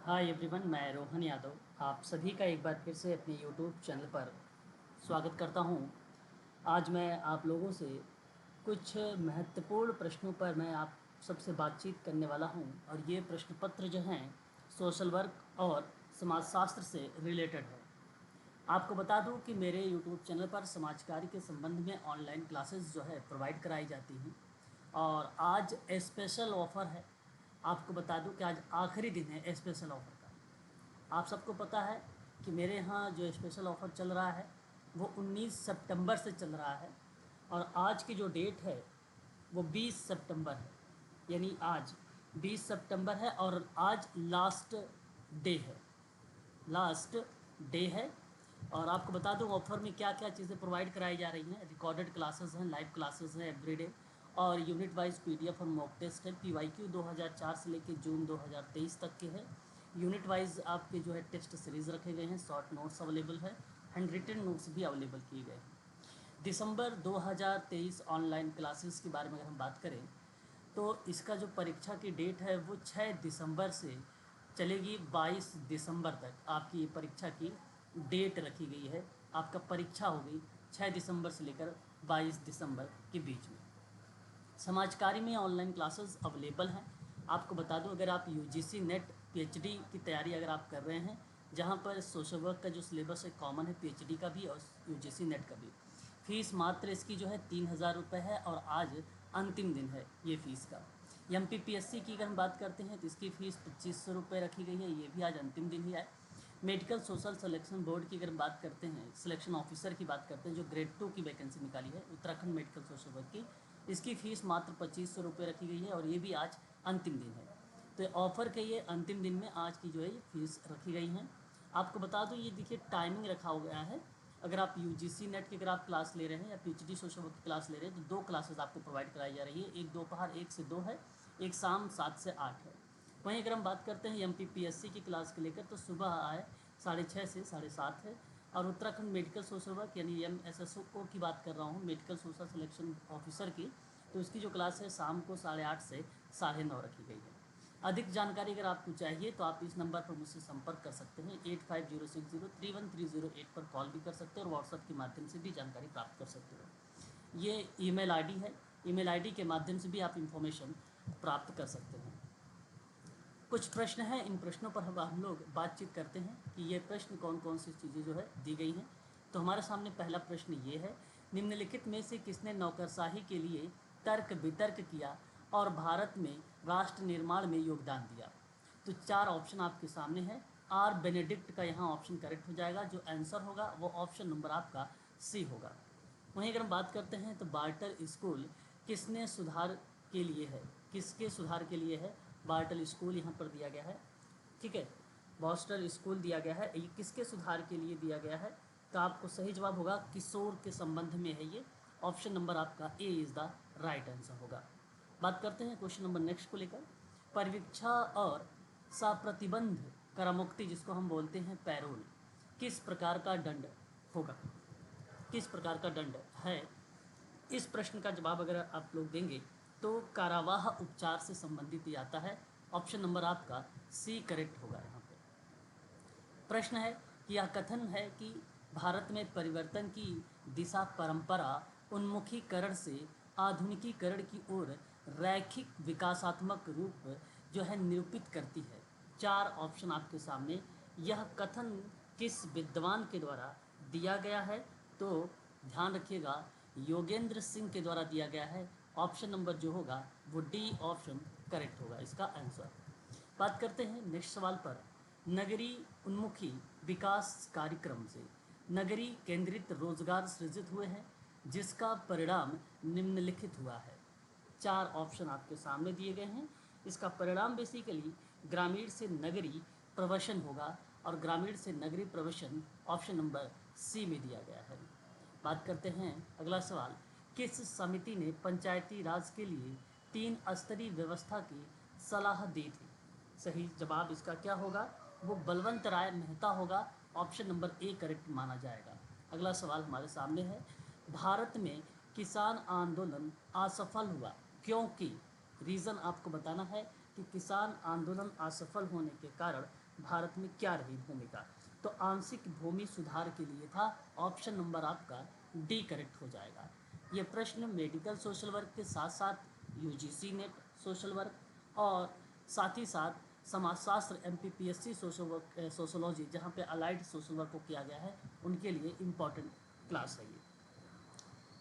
Hi everyone, मैं रोहन यादव आप सभी का एक बार फिर से अपने यूट्यूब चैनल पर स्वागत करता हूं। आज मैं आप लोगों से कुछ महत्वपूर्ण प्रश्नों पर मैं आप सबसे बातचीत करने वाला हूं और ये प्रश्न पत्र जो हैं सोशल वर्क और समाजशास्त्र से रिलेटेड है। आपको बता दूं कि मेरे यूट्यूब चैनल पर समाज कार्य के संबंध में ऑनलाइन क्लासेस जो है प्रोवाइड कराई जाती हैं और आज स्पेशल ऑफ़र है। आपको बता दूं कि आज आखिरी दिन है स्पेशल ऑफ़र का। आप सबको पता है कि मेरे यहाँ जो स्पेशल ऑफ़र चल रहा है वो 19 सितंबर से चल रहा है और आज की जो डेट है वो 20 सितंबर है। यानी आज 20 सितंबर है और आज लास्ट डे है। और आपको बता दूं ऑफ़र में क्या क्या चीज़ें प्रोवाइड कराई जा रही हैं। रिकॉर्डेड क्लासेस हैं, लाइव क्लासेस हैं एवरीडे, और यूनिट वाइज पीडीएफ और मॉक टेस्ट है। पीवाईक्यू 2004 से लेकर जून 2023 तक के है। यूनिट वाइज आपके जो है टेस्ट सीरीज़ रखे गए हैं, शॉर्ट नोट्स अवेलेबल है, हैंड रिटन नोट्स भी अवेलेबल किए गए हैं। दिसंबर 2023 ऑनलाइन क्लासेस के बारे में अगर हम बात करें तो इसका जो परीक्षा की डेट है वो 6 दिसंबर से चलेगी 22 दिसंबर तक। आपकी परीक्षा की डेट रखी गई है। आपका परीक्षा होगी 6 दिसंबर से लेकर 22 दिसंबर के बीच में। समाज कार्य में ऑनलाइन क्लासेस अवेलेबल हैं। आपको बता दूं, अगर आप यूजीसी नेट पीएचडी की तैयारी अगर आप कर रहे हैं, जहां पर सोशल वर्क का जो सिलेबस है कॉमन है, पीएचडी का भी और यूजीसी नेट का भी। फ़ीस मात्र इसकी जो है 3000 रुपये है और आज अंतिम दिन है ये फ़ीस का। एमपीपीएससी की अगर हम बात करते हैं तो इसकी फ़ीस 2500 रुपये रखी गई है, ये भी आज अंतिम दिन ही है। मेडिकल सोशल सिलेक्शन बोर्ड की अगर बात करते हैं, सिलेक्शन ऑफिसर की बात करते हैं, जो ग्रेड 2 की वैकेंसी निकाली है उत्तराखंड मेडिकल सोशल वर्क की, इसकी फ़ीस मात्र 2500 रुपये रखी गई है और ये भी आज अंतिम दिन है। तो ऑफ़र के ये अंतिम दिन में आज की जो है ये फ़ीस रखी गई हैं। आपको बता दूं, ये देखिए टाइमिंग रखा हो गया है। अगर आप यूजीसी नेट की अगर आप क्लास ले रहे हैं या पीएचडी सोशल वर्क की क्लास ले रहे हैं तो 2 क्लासेस आपको प्रोवाइड कराई जा रही है। एक दोपहर 1 से 2 है, एक शाम 7 से 8 है। वहीं अगर हम बात करते हैं एमपीपीएससी की क्लास के लेकर तो सुबह आए 6:30 से 7:30 है। और उत्तराखंड मेडिकल सोशल वर्क यानी एमएसएसओ की बात कर रहा हूँ, मेडिकल सोशल सिलेक्शन ऑफिसर की, तो इसकी जो क्लास है शाम को 8:30 से 9:30 रखी गई है। अधिक जानकारी अगर आपको चाहिए तो आप इस नंबर पर मुझसे संपर्क कर सकते हैं। 8506031308 पर कॉल भी कर सकते हैं और व्हाट्सएप के माध्यम से भी जानकारी प्राप्त कर सकते हो। ये ईमेल आईडी है, ईमेल आईडी के माध्यम से भी आप इंफॉर्मेशन प्राप्त कर सकते हैं। कुछ प्रश्न हैं, इन प्रश्नों पर हम लोग बातचीत करते हैं कि ये प्रश्न कौन कौन सी चीज़ें जो है दी गई हैं। तो हमारे सामने पहला प्रश्न ये है, निम्नलिखित में से किसने नौकरशाही के लिए तर्क वितर्क किया और भारत में राष्ट्र निर्माण में योगदान दिया। तो 4 ऑप्शन आपके सामने है। आर बेनेडिक्ट का यहाँ ऑप्शन करेक्ट हो जाएगा। जो आंसर होगा वो ऑप्शन नंबर आपका सी होगा। वहीं अगर हम बात करते हैं तो बार्टर स्कूल किसने सुधार के लिए है, किसके सुधार के लिए है बार्टल स्कूल यहाँ पर दिया गया है। ठीक है, बॉस्टल स्कूल दिया गया है, ये किसके सुधार के लिए दिया गया है। तो आपको सही जवाब होगा किशोर के संबंध में है ये। ऑप्शन नंबर आपका A is the right answer होगा। बात करते हैं क्वेश्चन नंबर नेक्स्ट को लेकर। परिवीक्षा और सप्रतिबंध करामुक्ति, जिसको हम बोलते हैं पैरोल, किस प्रकार का दंड होगा, किस प्रकार का दंड है। इस प्रश्न का जवाब अगर आप लोग देंगे तो कारावाह उपचार से संबंधित आता है। ऑप्शन नंबर आपका सी करेक्ट होगा यहाँ पे। प्रश्न है कि यह कथन है कि भारत में परिवर्तन की दिशा परंपरा उन्मुखीकरण से आधुनिकीकरण की ओर रैखिक विकासात्मक रूप जो है निरूपित करती है। 4 ऑप्शन आपके सामने। यह कथन किस विद्वान के द्वारा दिया गया है, तो ध्यान रखिएगा योगेंद्र सिंह के द्वारा दिया गया है। ऑप्शन नंबर जो होगा वो डी ऑप्शन करेक्ट होगा इसका आंसर। बात करते हैं नेक्स्ट सवाल पर। नगरीय उन्मुखी विकास कार्यक्रम से नगरीय केंद्रित रोजगार सृजित हुए हैं, जिसका परिणाम निम्नलिखित हुआ है। 4 ऑप्शन आपके सामने दिए गए हैं। इसका परिणाम बेसिकली ग्रामीण से नगरीय प्रवसन होगा और ग्रामीण से नगरीय प्रवसन ऑप्शन नंबर सी में दिया गया है। बात करते हैं अगला सवाल। किस समिति ने पंचायती राज के लिए 3 स्तरीय व्यवस्था की सलाह दी थी। सही जवाब इसका क्या होगा, वो बलवंत राय मेहता होगा। ऑप्शन नंबर ए करेक्ट माना जाएगा। अगला सवाल हमारे सामने है। भारत में किसान आंदोलन असफल हुआ क्योंकि, रीज़न आपको बताना है कि किसान आंदोलन असफल होने के कारण भारत में क्या रही भूमिका। तो आंशिक भूमि सुधार के लिए था। ऑप्शन नंबर आपका डी करेक्ट हो जाएगा। ये प्रश्न मेडिकल सोशल वर्क के साथ साथ यूजीसी नेट सोशल वर्क और साथ ही साथ समाजशास्त्र एमपीपीएससी सोशल वर्क सोशोलॉजी जहाँ पे अलाइड सोशल वर्क को किया गया है उनके लिए इम्पॉर्टेंट क्लास है ये।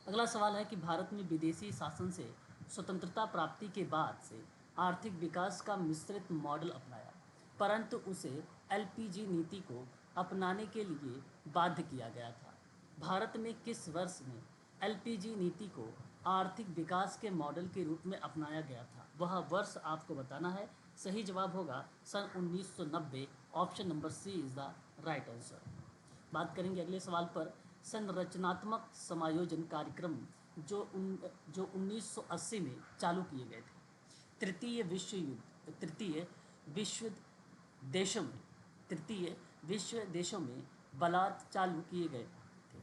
अगला सवाल है कि भारत में विदेशी शासन से स्वतंत्रता प्राप्ति के बाद से आर्थिक विकास का मिश्रित मॉडल अपनाया, परंतु उसे एलपीजी नीति को अपनाने के लिए बाध्य किया गया था। भारत में किस वर्ष में एलपीजी नीति को आर्थिक विकास के मॉडल के रूप में अपनाया गया था, वह वर्ष आपको बताना है। सही जवाब होगा सन 1990। Option number C is the right answer. बात करेंगे अगले सवाल पर। संरचनात्मक समायोजन कार्यक्रम जो 1980 में चालू किए गए थे। तृतीय विश्व देशों में बलात् चालू किए गए थे।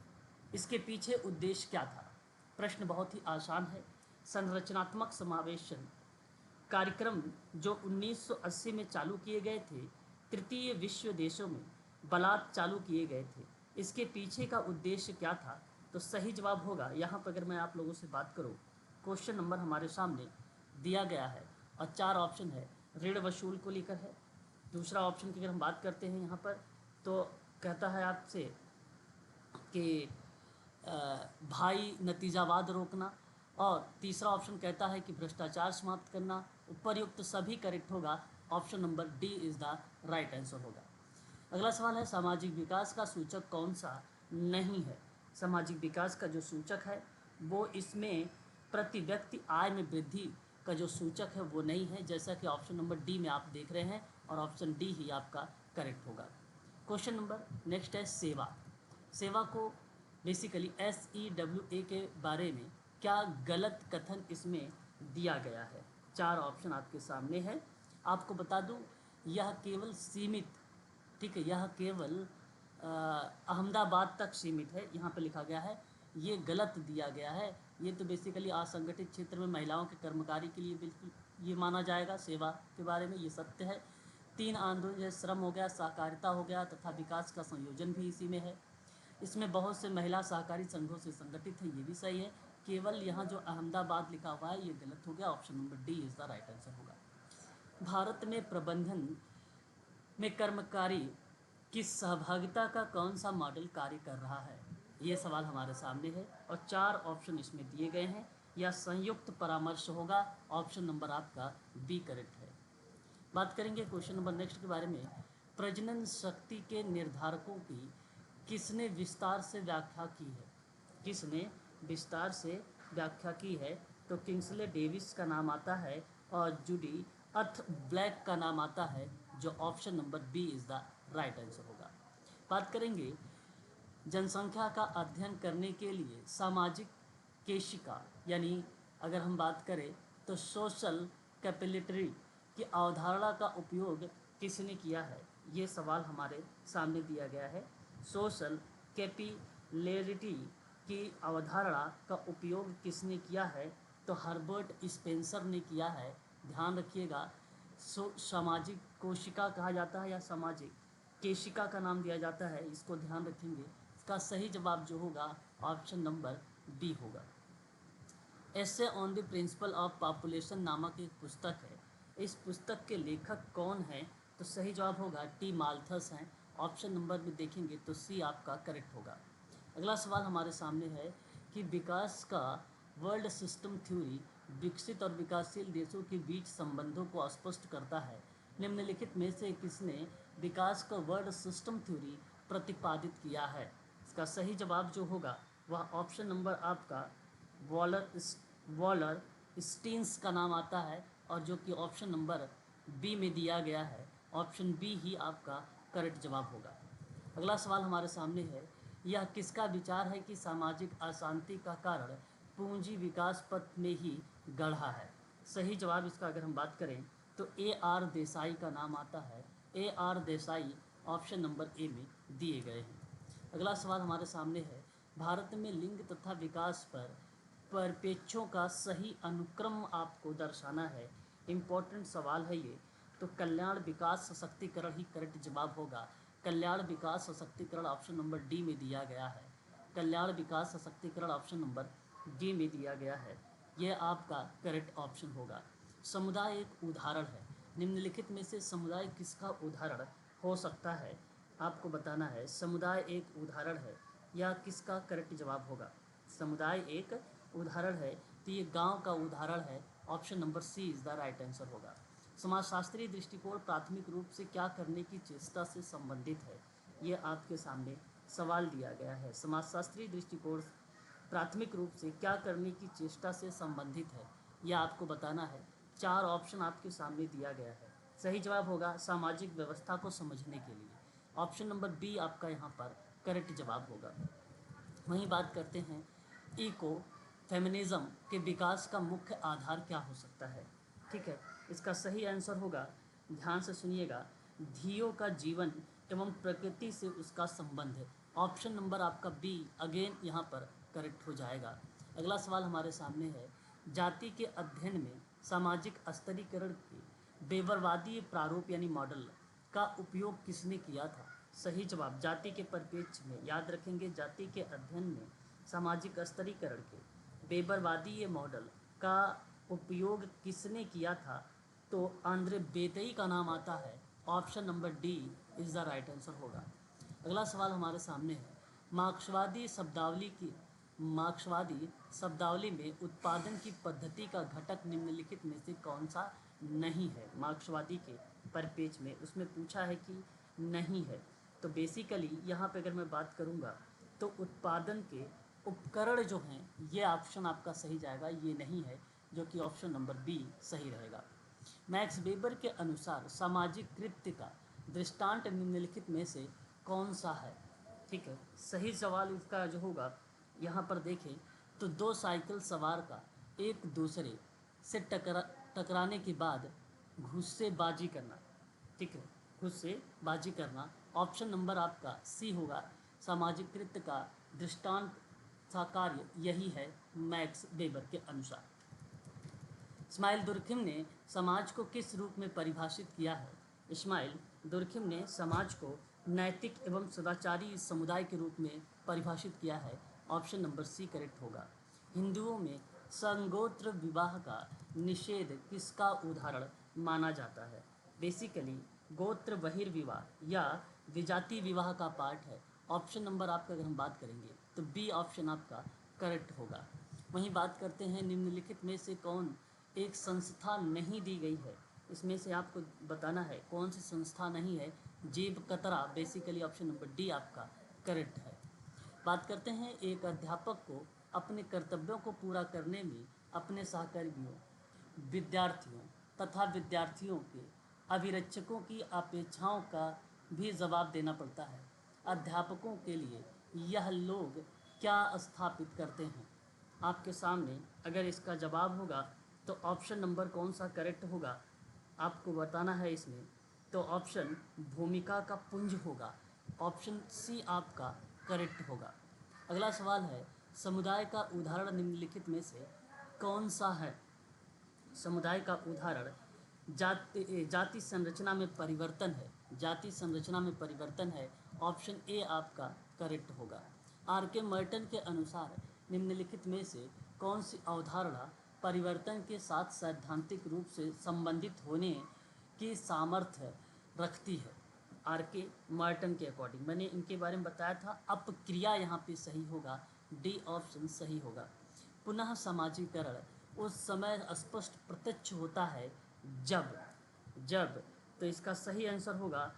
इसके पीछे उद्देश्य क्या था? प्रश्न बहुत ही आसान है। संरचनात्मक समावेशन कार्यक्रम जो 1980 में चालू किए गए थे, तृतीय विश्व देशों में बलात् चालू किए गए थे। इसके पीछे का उद्देश्य क्या था? तो सही जवाब होगा, यहाँ पर अगर मैं आप लोगों से बात करूँ, क्वेश्चन नंबर हमारे सामने दिया गया है और 4 ऑप्शन है, ऋण वसूल को लेकर है। दूसरा ऑप्शन की अगर हम बात करते हैं यहाँ पर तो कहता है आपसे कि भाई नतीजावाद रोकना, और तीसरा ऑप्शन कहता है कि भ्रष्टाचार समाप्त करना। उपरयुक्त सभी करेक्ट होगा। Option number D is the right answer होगा। अगला सवाल है सामाजिक विकास का सूचक कौन सा नहीं है? सामाजिक विकास का जो सूचक है वो इसमें प्रति व्यक्ति आय में वृद्धि का जो सूचक है वो नहीं है, जैसा कि ऑप्शन नंबर डी में आप देख रहे हैं, और ऑप्शन डी ही आपका करेक्ट होगा। क्वेश्चन नंबर नेक्स्ट है सेवा को बेसिकली SEWA के बारे में क्या गलत कथन इसमें दिया गया है? 4 ऑप्शन आपके सामने है। आपको बता दूं यह केवल सीमित, ठीक है, यह केवल अहमदाबाद तक सीमित है, यहाँ पे लिखा गया है, ये गलत दिया गया है। ये तो बेसिकली असंगठित क्षेत्र में महिलाओं के कर्मकारी के लिए बिल्कुल ये माना जाएगा सेवा के बारे में, ये सत्य है। 3 आंदोलन जैसे श्रम हो गया, सहकारिता हो गया तथा विकास का संयोजन भी इसी में है। इसमें बहुत से महिला सहकारी संघों से संगठित है, ये भी सही है। केवल यहाँ जो अहमदाबाद लिखा हुआ है ये गलत हो गया। Option number D is the right answer होगा। भारत में प्रबंधन में कर्मकारी की सहभागिता का कौन सा मॉडल कार्य कर रहा है? ये सवाल हमारे सामने है और 4 ऑप्शन इसमें दिए गए हैं। यह संयुक्त परामर्श होगा। ऑप्शन नंबर आपका बी करेक्ट है। बात करेंगे क्वेश्चन नंबर नेक्स्ट के बारे में। प्रजनन शक्ति के निर्धारकों की किसने विस्तार से व्याख्या की है? किसने विस्तार से व्याख्या की है? तो किंग्सले डेविस का नाम आता है और जूडी अर्थ ब्लैक का नाम आता है, जो option number B is the right answer होगा। बात करेंगे जनसंख्या का अध्ययन करने के लिए सामाजिक केशिका, यानी अगर हम बात करें तो सोशल कैपिलिटरी की अवधारणा का उपयोग किसने किया है? ये सवाल हमारे सामने दिया गया है। सोशल कैपिलरिटी की अवधारणा का उपयोग किसने किया है? तो हर्बर्ट स्पेंसर ने किया है। ध्यान रखिएगा, सामाजिक कोशिका कहा जाता है या सामाजिक केशिका का नाम दिया जाता है, इसको ध्यान रखेंगे। इसका सही जवाब जो होगा ऑप्शन नंबर बी होगा। Essay on the principle of population नामक एक पुस्तक है। इस पुस्तक के लेखक कौन हैं? तो सही जवाब होगा टी माल्थस हैं। ऑप्शन नंबर में देखेंगे तो सी आपका करेक्ट होगा। अगला सवाल हमारे सामने है कि विकास का वर्ल्ड सिस्टम थ्योरी विकसित और विकासशील देशों के बीच संबंधों को स्पष्ट करता है। निम्नलिखित में से किसने विकास का वर्ल्ड सिस्टम थ्योरी प्रतिपादित किया है? इसका सही जवाब जो होगा वह ऑप्शन नंबर आपका वॉलर स्टीन्स का नाम आता है, और जो कि ऑप्शन नंबर बी में दिया गया है। ऑप्शन बी ही आपका करेक्ट जवाब होगा। अगला सवाल हमारे सामने है, यह किसका विचार है कि सामाजिक अशांति का कारण पूंजी विकास पथ में ही गढ़ा है? सही जवाब इसका अगर हम बात करें तो AR देसाई का नाम आता है। AR देसाई ऑप्शन नंबर ए में दिए गए हैं। अगला सवाल हमारे सामने है, भारत में लिंग तथा विकास पर परिप्रेक्ष्यों का सही अनुक्रम आपको दर्शाना है। इम्पोर्टेंट सवाल है ये। तो कल्याण विकास सशक्तिकरण ही करेक्ट जवाब होगा। कल्याण विकास सशक्तिकरण ऑप्शन नंबर डी में दिया गया है। कल्याण विकास सशक्तिकरण ऑप्शन नंबर डी में दिया गया है, यह आपका करेक्ट ऑप्शन होगा। समुदाय एक उदाहरण है, निम्नलिखित में से समुदाय किसका उदाहरण हो सकता है, आपको बताना है। समुदाय एक उदाहरण है, यह किसका करेक्ट जवाब होगा। समुदाय एक उदाहरण है तो ये गांव का उदाहरण है, option number C is the right answer होगा। समाजशास्त्रीय दृष्टिकोण प्राथमिक रूप से क्या करने की चेष्टा से संबंधित है, ये आपके सामने सवाल दिया गया है। समाजशास्त्रीय दृष्टिकोण प्राथमिक रूप से क्या करने की चेष्टा से संबंधित है, यह आपको बताना है। 4 ऑप्शन आपके सामने दिया गया है। सही जवाब होगा सामाजिक व्यवस्था को समझने के लिए, ऑप्शन नंबर बी आपका यहाँ पर करेक्ट जवाब होगा। वहीं बात करते हैं इको फेमिनिज्म के विकास का मुख्य आधार क्या हो सकता है। ठीक है, इसका सही आंसर होगा, ध्यान से सुनिएगा, धियो का जीवन एवं प्रकृति से उसका संबंध है। ऑप्शन नंबर आपका बी अगेन यहाँ पर करेक्ट हो जाएगा। अगला सवाल हमारे सामने है, जाति के अध्ययन में सामाजिक स्तरीकरण के बेवरवादी प्रारूप यानी मॉडल का उपयोग किसने किया था। सही जवाब, जाति के परिप्रेक्ष्य में, याद रखेंगे, जाति के अध्ययन में सामाजिक स्तरीकरण के बेवरवादी मॉडल का उपयोग किसने किया था, तो आंद्रे बेतई का नाम आता है, option number D is the right answer होगा। अगला सवाल हमारे सामने है, मार्क्सवादी शब्दावली में उत्पादन की पद्धति का घटक निम्नलिखित में से कौन सा नहीं है। मार्क्सवादी के परिपेक्ष में उसमें पूछा है कि नहीं है, तो बेसिकली यहाँ पे अगर मैं बात करूँगा तो उत्पादन के उपकरण जो हैं, ये ऑप्शन आपका सही जाएगा, ये नहीं है, जो कि ऑप्शन नंबर बी सही रहेगा। मैक्स वेबर के अनुसार सामाजिक कृत्य का दृष्टांत निम्नलिखित में से कौन सा है। ठीक है, सही सवाल इसका जो होगा, यहाँ पर देखें तो 2 साइकिल सवार का एक दूसरे से टकराने के बाद घुस्सेबाजी करना। ठीक है, घुस्सेबाजी करना, ऑप्शन नंबर आपका सी होगा। सामाजिक कृत्य का दृष्टांत सा कार्य यही है मैक्स वेबर के अनुसार। इस्माइल दुर्खिम ने समाज को किस रूप में परिभाषित किया है। इस्माइल दुर्खिम ने समाज को नैतिक एवं सदाचारी समुदाय के रूप में परिभाषित किया है, ऑप्शन नंबर सी करेक्ट होगा। हिंदुओं में संगोत्र विवाह का निषेध किसका उदाहरण माना जाता है। बेसिकली गोत्र बहिर्विवाह या विजाति विवाह का पार्ट है, ऑप्शन नंबर आपका अगर हम बात करेंगे तो बी ऑप्शन आपका करेक्ट होगा। वहीं बात करते हैं निम्नलिखित में से कौन एक संस्था नहीं दी गई है, इसमें से आपको बताना है कौन सी संस्था नहीं है। जेब कतरा, बेसिकली ऑप्शन नंबर डी आपका करेक्ट है। बात करते हैं एक अध्यापक को अपने कर्तव्यों को पूरा करने में अपने सहकर्मियों, विद्यार्थियों तथा विद्यार्थियों के अभिरक्षकों की अपेक्षाओं का भी जवाब देना पड़ता है। अध्यापकों के लिए यह लोग क्या स्थापित करते हैं। आपके सामने अगर इसका जवाब होगा तो ऑप्शन नंबर कौन सा करेक्ट होगा आपको बताना है इसमें, तो ऑप्शन भूमिका का पुंज होगा, ऑप्शन सी आपका करेक्ट होगा। अगला सवाल है, समुदाय का उदाहरण निम्नलिखित में से कौन सा है। समुदाय का उदाहरण जाति संरचना में परिवर्तन है, जाति संरचना में परिवर्तन है, ऑप्शन ए आपका करेक्ट होगा। आर के मर्टन के अनुसार निम्नलिखित में से कौन सी अवधारणा परिवर्तन के साथ सैद्धांतिक रूप से संबंधित होने की सामर्थ्य रखती है। आर के मर्टन के अकॉर्डिंग, मैंने इनके बारे में बताया था, अपक्रिया यहाँ पे सही होगा, डी ऑप्शन सही होगा। पुनः समाजीकरण उस समय स्पष्ट प्रत्यक्ष होता है जब तो इसका सही आंसर होगा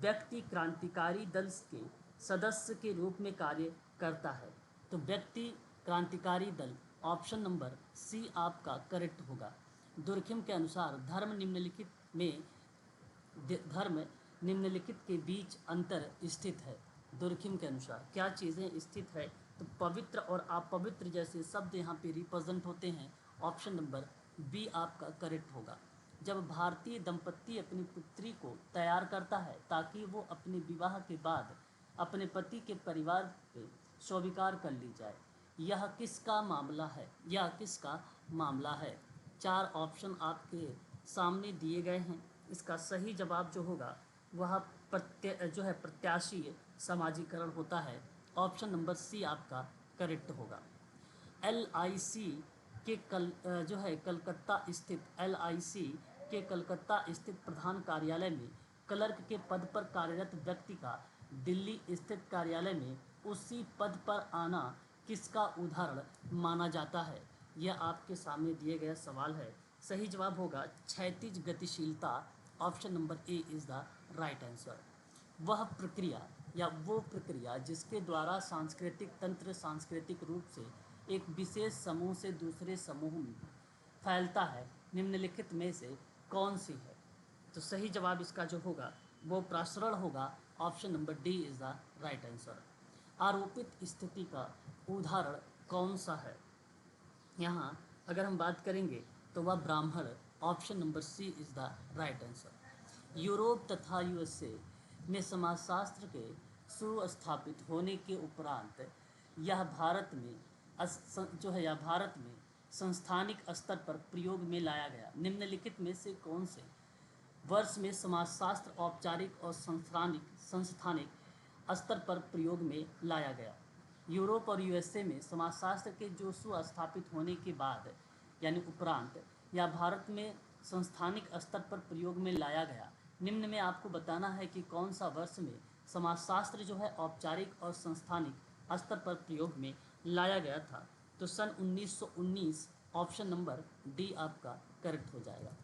व्यक्ति क्रांतिकारी दल के सदस्य के रूप में कार्य करता है, तो व्यक्ति क्रांतिकारी दल, ऑप्शन नंबर सी आपका करेक्ट होगा। दुर्खिम के अनुसार धर्म निम्नलिखित के बीच अंतर स्थित है। दुर्खिम के अनुसार क्या चीज़ें स्थित है, तो पवित्र और अपवित्र जैसे शब्द यहाँ पे रिप्रेजेंट होते हैं, ऑप्शन नंबर बी आपका करेक्ट होगा। जब भारतीय दंपत्ति अपनी पुत्री को तैयार करता है ताकि वो अपने विवाह के बाद अपने पति के परिवार पे स्वीकार कर ली जाए, यह किसका मामला है, 4 ऑप्शन आपके सामने दिए गए हैं। इसका सही जवाब जो होगा वह प्रत्याशी समाजीकरण होता है। ऑप्शन नंबर सी आपका करेक्ट होगा। LIC के कलकत्ता स्थित LIC के कलकत्ता स्थित प्रधान कार्यालय में क्लर्क के पद पर कार्यरत व्यक्ति का दिल्ली स्थित कार्यालय में उसी पद पर आना किसका उदाहरण माना जाता है? यह आपके सामने दिए गया सवाल है। सही जवाब होगा क्षैतिज गतिशीलता। Option number A is the right answer. वह प्रक्रिया या वो प्रक्रिया जिसके द्वारा सांस्कृतिक तंत्र सांस्कृतिक रूप से एक विशेष समूह से दूसरे समूह में फैलता है, निम्नलिखित में से कौन सी है? तो सही जवाब इसका जो होगा वो प्रसरण होगा। Option number D is the right answer. आरोपित स्थिति का उदाहरण कौन सा है? यहाँ अगर हम बात करेंगे तो वह Brahmin. Option number C is the right answer. Europe तथा USA में समाजशास्त्र के सुस्थापित होने के उपरांत यह भारत में संस्थानिक स्तर पर प्रयोग में लाया गया। निम्नलिखित में से कौन से वर्ष में समाजशास्त्र औपचारिक और संस्थानिक स्तर पर प्रयोग में लाया गया? यूरोप और USA में समाजशास्त्र के जो सुस्थापित होने के बाद यानी उपरांत या भारत में संस्थानिक स्तर पर प्रयोग में लाया गया। निम्न में आपको बताना है कि कौन सा वर्ष में समाजशास्त्र जो है औपचारिक और संस्थानिक स्तर पर प्रयोग में लाया गया था। तो सन 1919। ऑप्शन नंबर डी आपका करेक्ट हो जाएगा।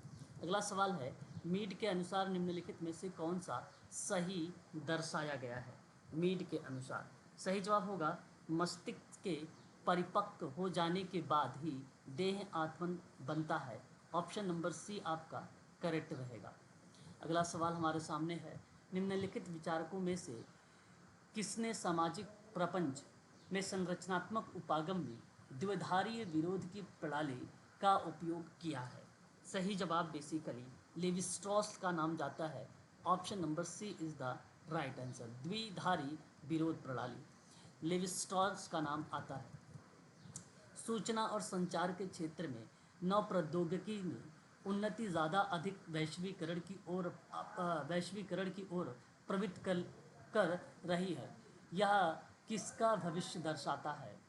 अगला सवाल है, मीड के अनुसार निम्नलिखित में से कौन सा सही दर्शाया गया है? मीड के अनुसार सही जवाब होगा मस्तिष्क के परिपक्व हो जाने के बाद ही देह आत्मन बनता है। ऑप्शन नंबर सी आपका करेक्ट रहेगा। अगला सवाल हमारे सामने है, निम्नलिखित विचारकों में से किसने सामाजिक प्रपंच में संरचनात्मक उपागम में द्विधारीय विरोध की प्रणाली का उपयोग किया है? सही जवाब बेसिकली लेवी-स्ट्रॉस का नाम जाता है। Option number C is the right answer. द्विधारी विरोध प्रणाली लेवी-स्ट्रॉस का नाम आता है। सूचना और संचार के क्षेत्र में नव प्रौद्योगिकी में उन्नति ज़्यादा अधिक वैश्वीकरण की ओर प्रवृत्त कर रही है। यह किसका भविष्य दर्शाता है?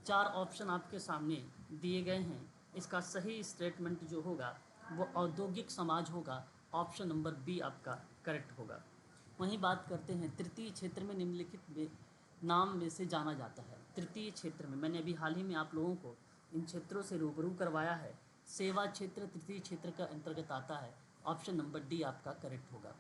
4 ऑप्शन आपके सामने दिए गए हैं। इसका सही स्टेटमेंट जो होगा वो औद्योगिक समाज होगा। ऑप्शन नंबर बी आपका करेक्ट होगा। वहीं बात करते हैं तृतीय क्षेत्र में निम्नलिखित नाम में से जाना जाता है। तृतीय क्षेत्र में मैंने अभी हाल ही में आप लोगों को इन क्षेत्रों से रूबरू करवाया है। सेवा क्षेत्र तृतीय क्षेत्र का अंतर्गत आता है। ऑप्शन नंबर डी आपका करेक्ट होगा।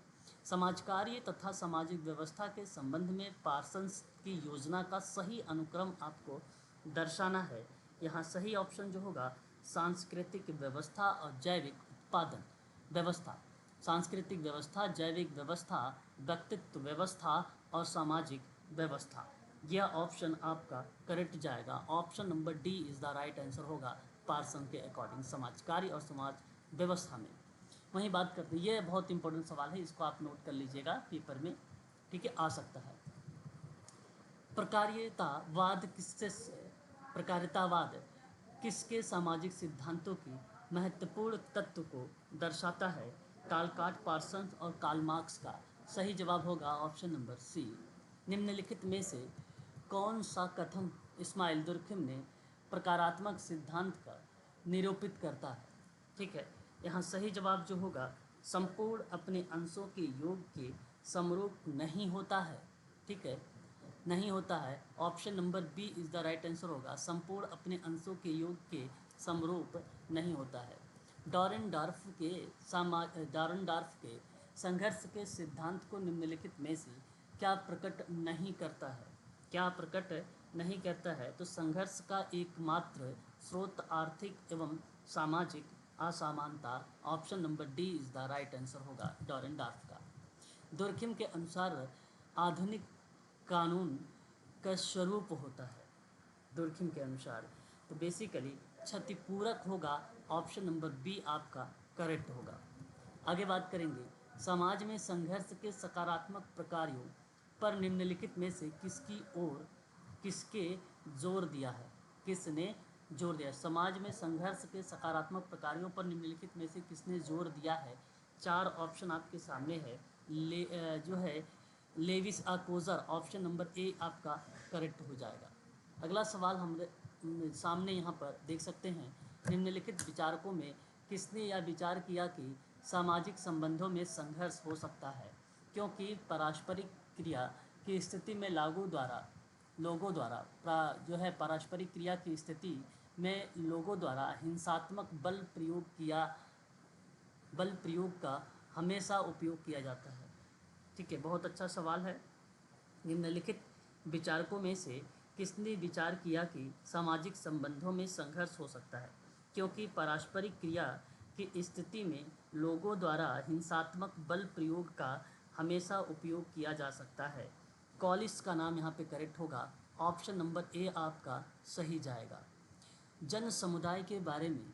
समाज कार्य तथा सामाजिक व्यवस्था के संबंध में पार्सन्स की योजना का सही अनुक्रम आपको दर्शाना है। यहाँ सही ऑप्शन जो होगा सांस्कृतिक व्यवस्था और जैविक उत्पादन व्यवस्था। सांस्कृतिक व्यवस्था, जैविक व्यवस्था, व्यक्तित्व व्यवस्था और सामाजिक व्यवस्था। यह ऑप्शन आपका करेक्ट जाएगा। Option number D is the right answer होगा पार्सन के अकॉर्डिंग समाज कार्य और समाज व्यवस्था में। वहीं बात करते हैं, ये बहुत इंपॉर्टेंट सवाल है, इसको आप नोट कर लीजिएगा पेपर में, ठीक है, आ सकता है। प्रकार्यतावाद किसके सामाजिक सिद्धांतों की महत्वपूर्ण तत्व को दर्शाता है? कालकाट, पार्सन्स और कार्ल मार्क्स का। सही जवाब होगा ऑप्शन नंबर सी। निम्नलिखित में से कौन सा कथन इस्माइल दुर्खिम ने प्रकारात्मक सिद्धांत का निरूपित करता है? ठीक है, यहाँ सही जवाब जो होगा संपूर्ण अपने अंशों के योग के समरूप नहीं होता है। ठीक है, नहीं होता है। Option number B is the right answer होगा। संपूर्ण अपने अंशों के योग के समरूप नहीं होता है। डॉरेनडॉर्फ के संघर्ष के सिद्धांत को निम्नलिखित में से क्या प्रकट नहीं करता है? क्या प्रकट नहीं करता है? तो संघर्ष का एकमात्र स्रोत आर्थिक एवं सामाजिक असमानता। Option number D is the right answer होगा डॉरेनडॉर्फ का। दुर्खिम के अनुसार आधुनिक कानून का स्वरूप होता है। दुर्खिम के अनुसार तो बेसिकली क्षतिपूरक होगा। ऑप्शन नंबर बी आपका करेक्ट होगा। आगे बात करेंगे, समाज में संघर्ष के सकारात्मक प्रकारों पर निम्नलिखित में से किसके जोर दिया है? किसने जोर दिया। समाज में संघर्ष के सकारात्मक प्रकारों पर निम्नलिखित में से किसने जोर दिया है? 4 ऑप्शन आपके सामने है। जो है Lewis Coser, option number A आपका करेक्ट हो जाएगा। अगला सवाल हमारे सामने यहाँ पर देख सकते हैं, निम्नलिखित विचारकों में किसने यह विचार किया कि सामाजिक संबंधों में संघर्ष हो सकता है क्योंकि पारस्परिक क्रिया की स्थिति में लोगों द्वारा जो है पारस्परिक क्रिया की स्थिति में लोगों द्वारा हिंसात्मक बल प्रयोग का हमेशा उपयोग किया जाता है। ठीक है, बहुत अच्छा सवाल है। निम्नलिखित विचारकों में से किसने विचार किया कि सामाजिक संबंधों में संघर्ष हो सकता है क्योंकि पारस्परिक क्रिया की स्थिति में लोगों द्वारा हिंसात्मक बल प्रयोग का हमेशा उपयोग किया जा सकता है? कॉलिस का नाम यहाँ पे करेक्ट होगा, ऑप्शन नंबर ए आपका सही जाएगा। जन समुदाय के बारे में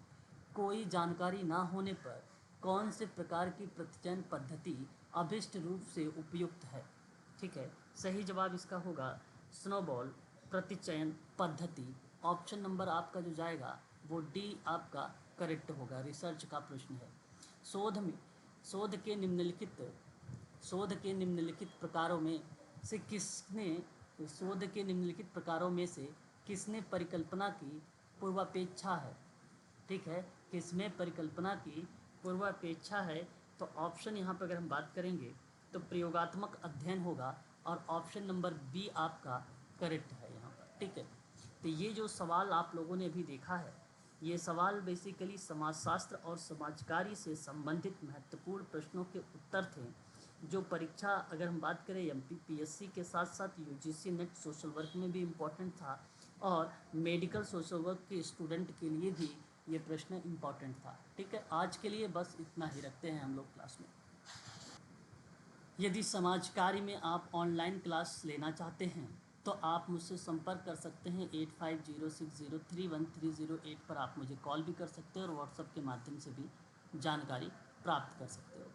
कोई जानकारी ना होने पर कौन से प्रकार की प्रतिचयन पद्धति अभिष्ट रूप से उपयुक्त है? ठीक है, सही जवाब इसका होगा स्नोबॉल प्रतिचयन पद्धति। ऑप्शन नंबर आपका जो जाएगा वो डी आपका करेक्ट होगा। रिसर्च का प्रश्न है। शोध में शोध के निम्नलिखित शोध के निम्नलिखित प्रकारों में से किसने शोध के निम्नलिखित प्रकारों में से किसने परिकल्पना की पूर्वापेक्षा है? ठीक है, किसमें परिकल्पना की पूर्वापेक्षा है? तो ऑप्शन यहाँ पर अगर हम बात करेंगे तो प्रयोगात्मक अध्ययन होगा और ऑप्शन नंबर बी आपका करेक्ट है यहाँ पर। ठीक है, तो ये जो सवाल आप लोगों ने अभी देखा है, ये सवाल बेसिकली समाजशास्त्र और समाज कार्य से संबंधित महत्वपूर्ण प्रश्नों के उत्तर थे जो परीक्षा अगर हम बात करें एमपीपीएससी के साथ साथ यूजीसी नेट सोशल वर्क में भी इम्पोर्टेंट था और मेडिकल सोशल वर्क के स्टूडेंट के लिए भी ये प्रश्न इम्पोर्टेंट था। ठीक है, आज के लिए बस इतना ही रखते हैं हम लोग क्लास में। यदि समाज कार्य में आप ऑनलाइन क्लास लेना चाहते हैं तो आप मुझसे संपर्क कर सकते हैं 8506031308 पर। आप मुझे कॉल भी कर सकते हो और व्हाट्सएप के माध्यम से भी जानकारी प्राप्त कर सकते हो।